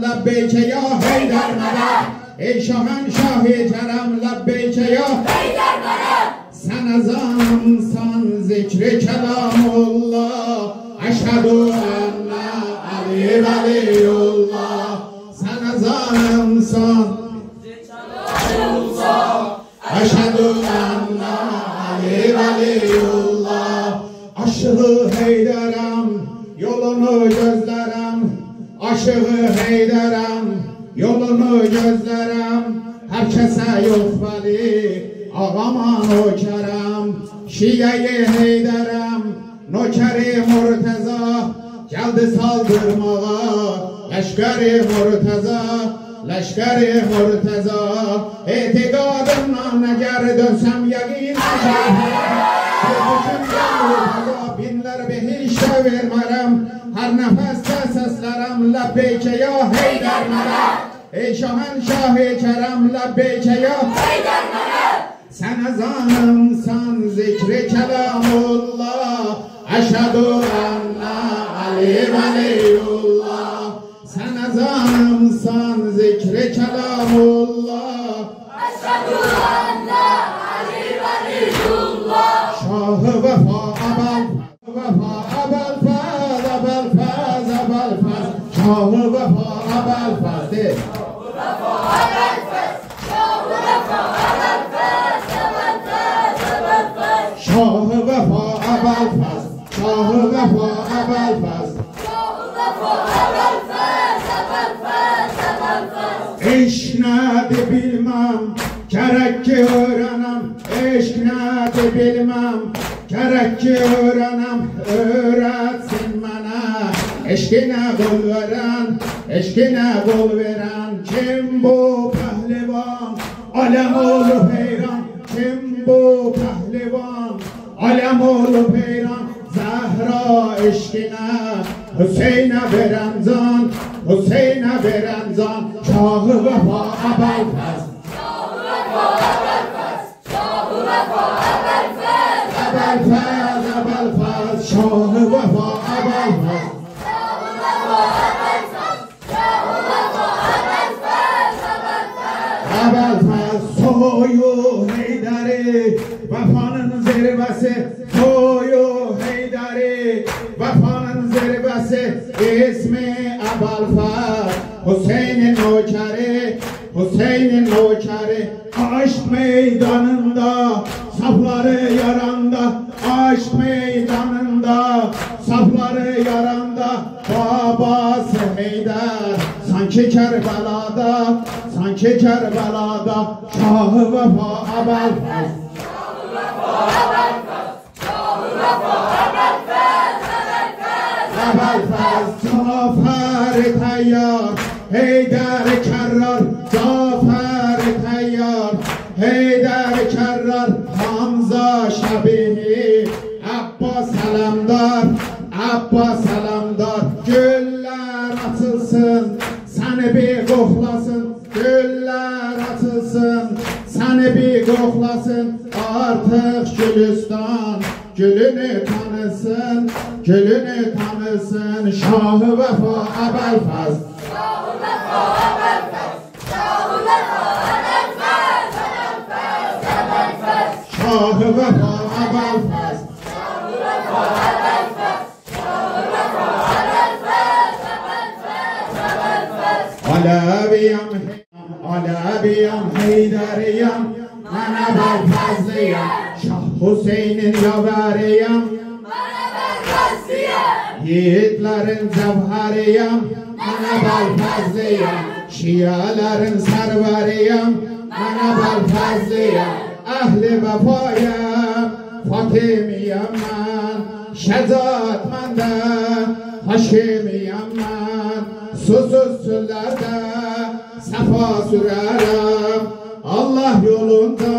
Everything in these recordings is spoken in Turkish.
لبیک یا حیدر مدد ای شاهنشاه کرم لبیک یا حیدر مدد سن از آنسان ذکر کلام الله اشهد ان علی ولی الله سن از آنسان اشهد ان علی ولی الله aşığı Heydar'am yolunu gözlerim aşığı Heydar'am yolunu gözlerim herkese yok veli ağaman o kerem Şiye-i Heydar'am nokeri Murteza geldi saldırmağa leşkeri Murteza leşkeri Murteza itikadımdan eğer dönsem yakin binler behişte vermerem her nefeste seslerim lebbeyke ya Heydar meded ey şahenşah-ı kerem lebbeyke ya Heydar meded sen ezanımsan zikri kelamullah eşhedü enne Ali veliyullah sen ezanımsan zikri kelamullah eşhedü enne Ali veliyullah şahı vefa abel faz şahı vefa abel faz de şahı vefa abel faz şahı vefa abel faz eşk nedir bilmem gerek ki öğrenem eşk nedir bilmem gerek ki öğrenem öğretsin bana eşkine kul veren eşkine kul veren kim bu pehlivan alem olup heyran kim bu pehlivan alem olup heyran Zehra eşkine Hüseyin'e veren zan Hüseyin'e veren zan şahı vefa abel faz şahı vefa abel faz şahı vefa abel faz abel faz abel faz şahı vefa abel faz şahı vefa abel faz şahı vefa abel faz abel faz soyu Heydar'ı vefanın zirvesi soyu Heydar'ı vefanın zirvesi ismi abel faz Hüseyin'in nokeri Hüseyin'in nokeri aşk meydanında safları yaranda aşk meydanında safları yaranda babası Heydar sanki Kerbela'da sanki Kerbela'da şahı vefa abel faz şahı vefa abel faz şahı vefa abel faz abel faz zafer teyyar Heydar kerrar zafer teyyar Heydar kerrar Hamza şabihi Abbas alamdar Abbas alamdar güller atılsın seni bir koklasın güller atılsın seni bir koklasın artık Gülistan gülünü tanısın gülünü tanısın şahı vefa abel faz şahı vefa abel faz şahı vefa abel faz abel faz şahı vefa abel faz şahı vefa abel faz şahı vefa abel faz abel faz Aleviyam Aleviyam Heydariyam ben abel fazlıyam Şah Hüseyin'in yaveriyam ben abel fazlıyam yiğitlerin zevheriyam ben abel fazlıyam şiaların serveriyam ben abel fazlıyam ehli vefayam Fatimiyam ben şezaat mende Haşimiyam ben susuz süllerde sefa sürerim Allah yolunda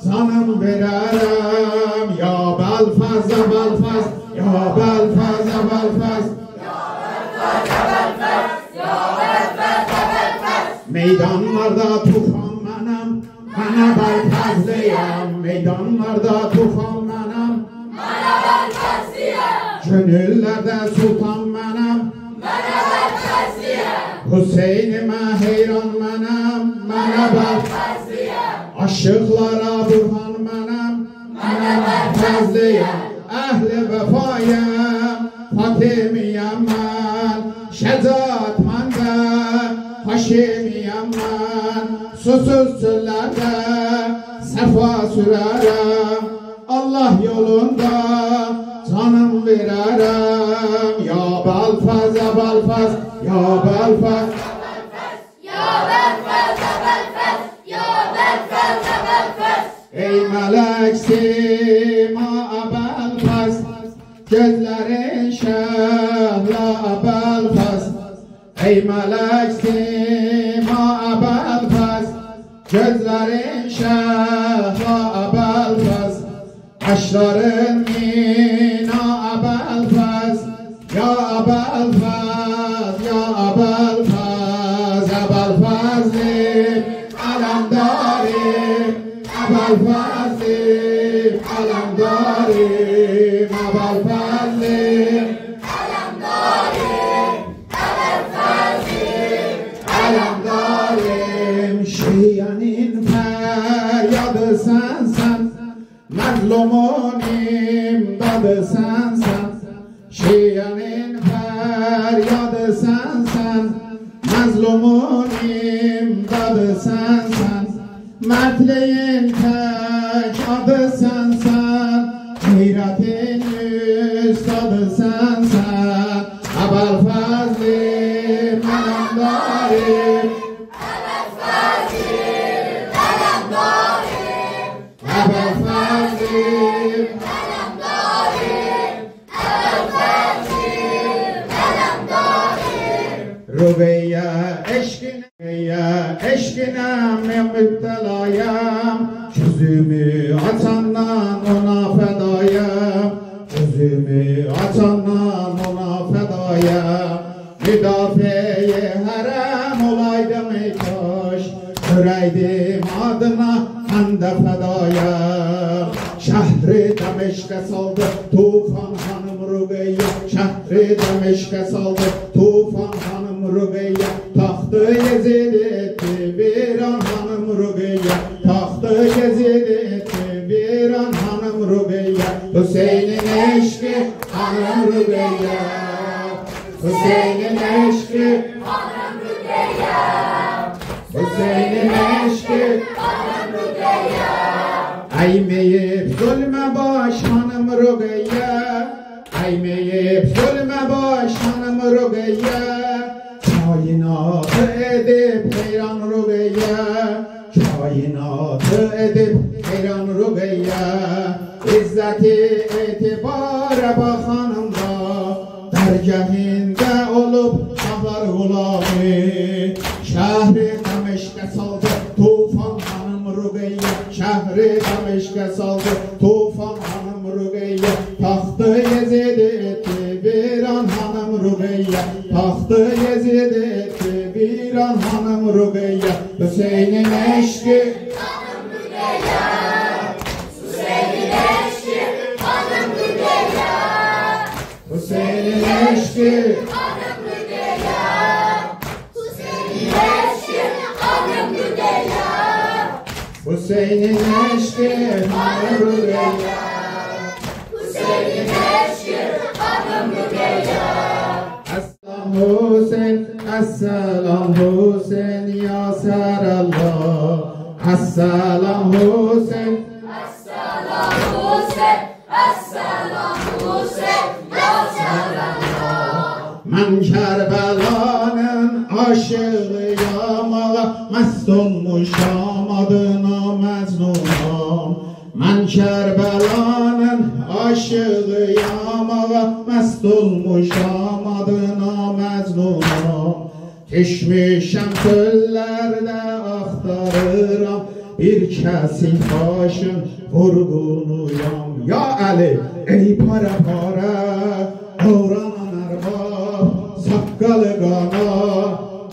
canım veririm ya belfaz ya belfaz ya belfaz ya belfaz meydanlarda tufan benim bana belfazlıyam meydanlarda tufan benim bana belfazlıyam gönüllerde sultan benim bana belfazlıyam Hüseyin'ime heyran mənəm, mənə bər aşıqlara burhan mənəm, mənə bər fəzliyəm, əhli vəfayəm, Fatimiyəm mən, şəcaət məndə, Haşimiyəm mən, susuz çöllərdə səfa sürərəm, Allah yolunda canım verərəm. Ya Belfaz, ya Belfaz, ya Belfaz, ya Belfaz, ya Belfaz, ya Belfaz, ya Belfaz. Ey melek sima Belfaz, gözlerin şehla Belfaz. Ey melek sima Belfaz, gözlerin şehla Belfaz. Kaşların mina Belfaz, ya Belfaz, ya Belfaz, ya Belfaz'im, alamdarim, Belfaz'im, alamdarim, Belfaz'im, alamdarim, Belfaz'im, alamdarim. Şiyanın feryadı sensen, mazlumun imdadı sensen. Şiyanın feryadı sensen, mazlumun imdadı sensen. Mertliğin tek adı sensen, gayretin üstadı sensen. Belfaz'im, alamdarim, Belfaz'im, alamdarim, Belfaz'im, alamdarim, Belfaz'im, alamdarim. Rübeyye eşkine müptelayım, gözümü açandan ona fedayım, gözümü açandan ona fedayım. Müdafiye harem olaydım ey kaş, süreydim adına ben de fedayım. Şehri Demeşk'e saldı tufan hanım Rübeyye, şehri Demeşk'e saldı tufan hanım Rübeyye. Tahtı Yezid etti bir an hanım Rübeyye, tahtı Yezid etti bir an hanım Rübeyye. Hüseyin'in eşki hanım Rübeyye, Hüseyin'in eşki Hanım Rüqeyyə, Hüseyin'in eşki Hanım Rüqeyyə, Eymeyip zulme baş hanım Rüqeyyə, eymeyip zulme baş hanım Rüqeyyə. Kainatı edip heyran Rüqeyyə, kainatı edip heyran Rüqeyyə. İzzeti etibara baxanımda, dərgahində olub şahlar qulamı. Şəhri Demeşk'e saldı tufan hanım Rüqeyyə, şəhri Demeşk'e saldı tufan hanım Rüqeyyə. Taxtı Yezid etdi bir an hanım Rüqeyyə, taxtı Yezid etdi bir an hanım Rüqeyyə. Hüseyin'in eşki Hanım Rüqeyyə, Hüseynin eşki, Hanım Rüqeyyə, Hüseyin'in eşki Hanım Rüqeyyə, Hüseynin eşki, Hanım Rüqeyyə, Hüseyin'in eşki hanım Rüqeyyə. Hüseynin eşki, Hanım Rüqeyyə. Assalam Hüseyin, assalam Hüseyin ya Serallah. Assalam Hüseyin, Assalam Hüseyin, Assalam Hüseyin, ya Selamullah. mən Kərbəlanın aşığıyam ağa, məst olmuşam adına Məcnunam. Mən Kərbəlanın aşığıyam ağa, məst olmuşam adına Məcnunam. Keçmişəm çöllərdə axtarıram, bir kəsik başın vurğunuyam. Ya Əli, ey para para, doğranan ərbab, saqqalı qana,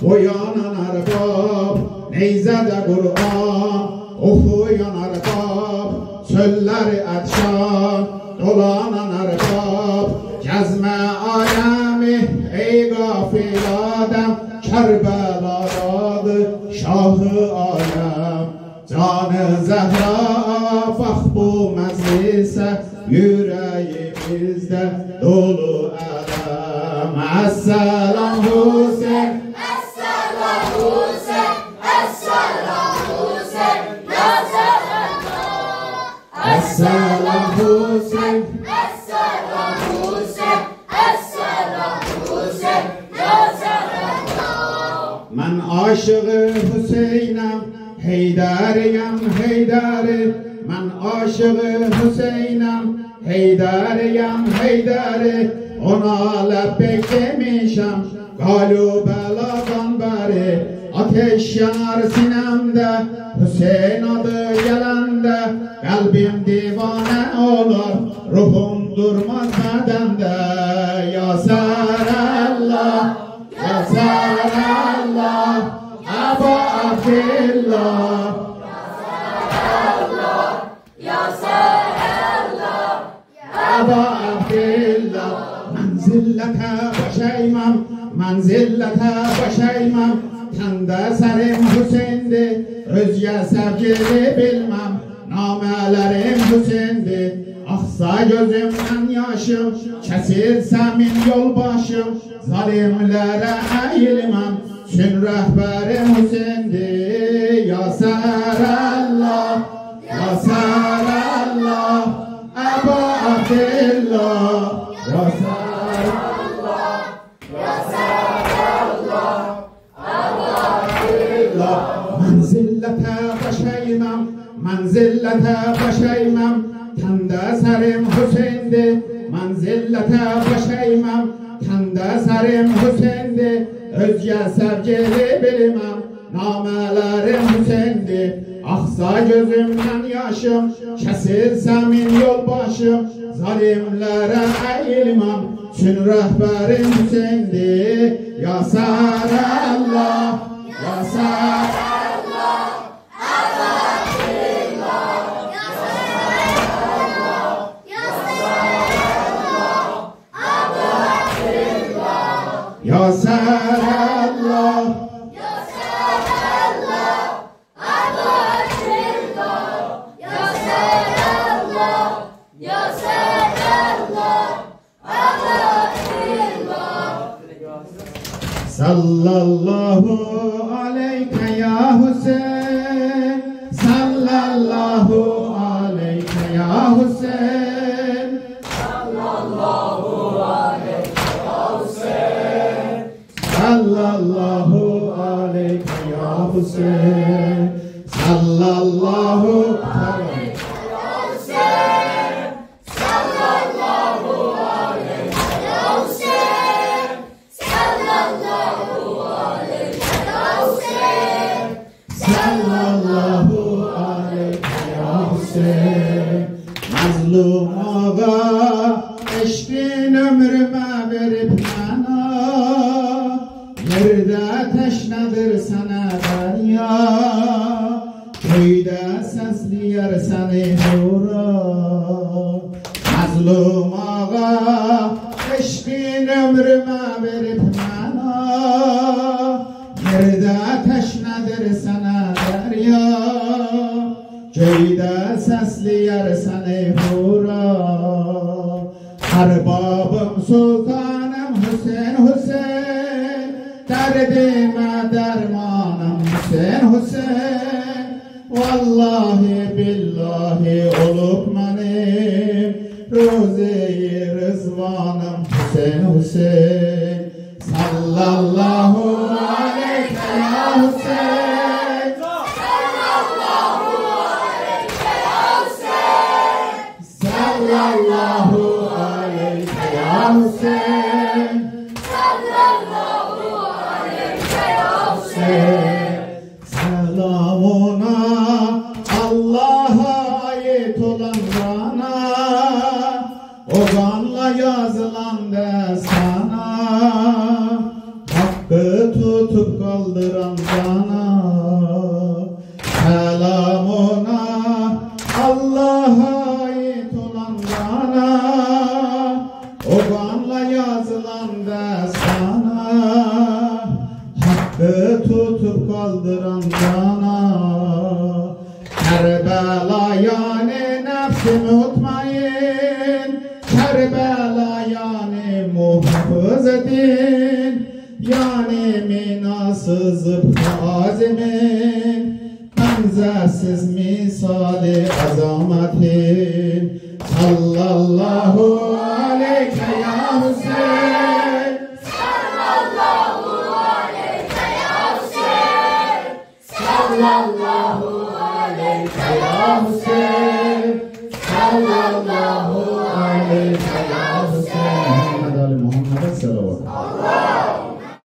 boyanan ərbab, neyzədə Qur'an, oxuyan ərbab, çölləri ətşan, dolanan ərbab, gəzmə aləmi, ey qafil adəm, Kerbela'dadır Şah-ı Alem. Canı Zehra bak bu meclise, yüreğimizde dolu elem. Esselam Hüseyin, Esselam Hüseyin, Esselam Hüseyin, ya Zehra. Esselam Hüseyin, Esselam Hüseyin, Esselam Hüseyin, ya Zehra. men aşığı Hüseyin'im, Heydariyem Heydari. Men aşığı Hüseyin'im, Heydariyem Heydari. Ona lebbek demişem galu beladan beri. Ateş yanar sinemde Hüseyin adı gelende. Kalbim divane olur, ruhum durmaz bedende. Ya Serallah, Ya Serallah, Ebu Abdillah. Ya Serallah, Ebu Abdillah. Menzillete başaymam, menzillete başaymam. Tende serim Hüseyin'di, özge sevgili bilmem. Namelerim Hüseyin'di, aksa gözümden yaşım. Kesilse min yolbaşım, zalimlere eğilmem. Sün rehberim Hüseyin'di, Ya Serallah, Ya Serallah, Ebu Abdillah. Ya Serallah, Ya Serallah, menzillete başaymam, menzillete başaymam. Tende serim Hüseyin'di, menzillete başaymam. Tende serim Hüseyin'di, özge sevgili bilmem. Namelerim Hüseyin'di, aksa gözümden yaşım. Kesilse min yolbaşım, zalimlere eğilmem. Sün rehberim Hüseyin'di, Ya Serallah, Ya Serallah, Ya Serallah. Ya Serallah, Ebu Abdillah. Ya Serallah, Ya Serallah, Ebu Abdillah. Sallallahu aleyke ya Hüseyin, sallallahu aleyke ya Hüseyin. Sallallahu aleyke ya Hüseyin, sallallahu aleyke. Sallallahu aleyke ya Hüseyin. Mazlum ağa eşkin ömrüme verip bana. Yerde teşnedir sana derya, köyde sesliyer seni hura. Mazlum ağa eşkin ömrüme verip bana. Yerde teşnedir sana derya, köyde sesliyer seni hura. Erbabım sultanım Hüseyin Hüseyin, derdime dermanım Hüseyin Hüseyin. Vallahi billahi olup benim Roze-i Rızvanım Hüseyin Hüseyin. Sallallahu aleyke ya Hüseyin, Sallallahu aleyke ya Hüseyin. sallallahu aleyke ya Hüseyin. Sallallahu aleyke ya Hüseyin. Selamuna Allah'a ait olan bana, o kanla yazılan destana, hakkı tutup kaldıran bana. Selamuna Allah'a ait olan bana, o kanla yazılan destana, tutup kaldıran yana. Kerbela yani nefsi mutmain, Kerbela yani muhafız edin, yani minası zıbkı azimin, benzersiz misali azametin. Sallallahu aleyke ya Hüseyin, Sallallahu aleyke ya Hüseyin, Sallallahu aleyke ya Hüseyin, Sallallahu aleyke ya Hüseyin. Muhammed Ali Muhammed'e selavat. Allah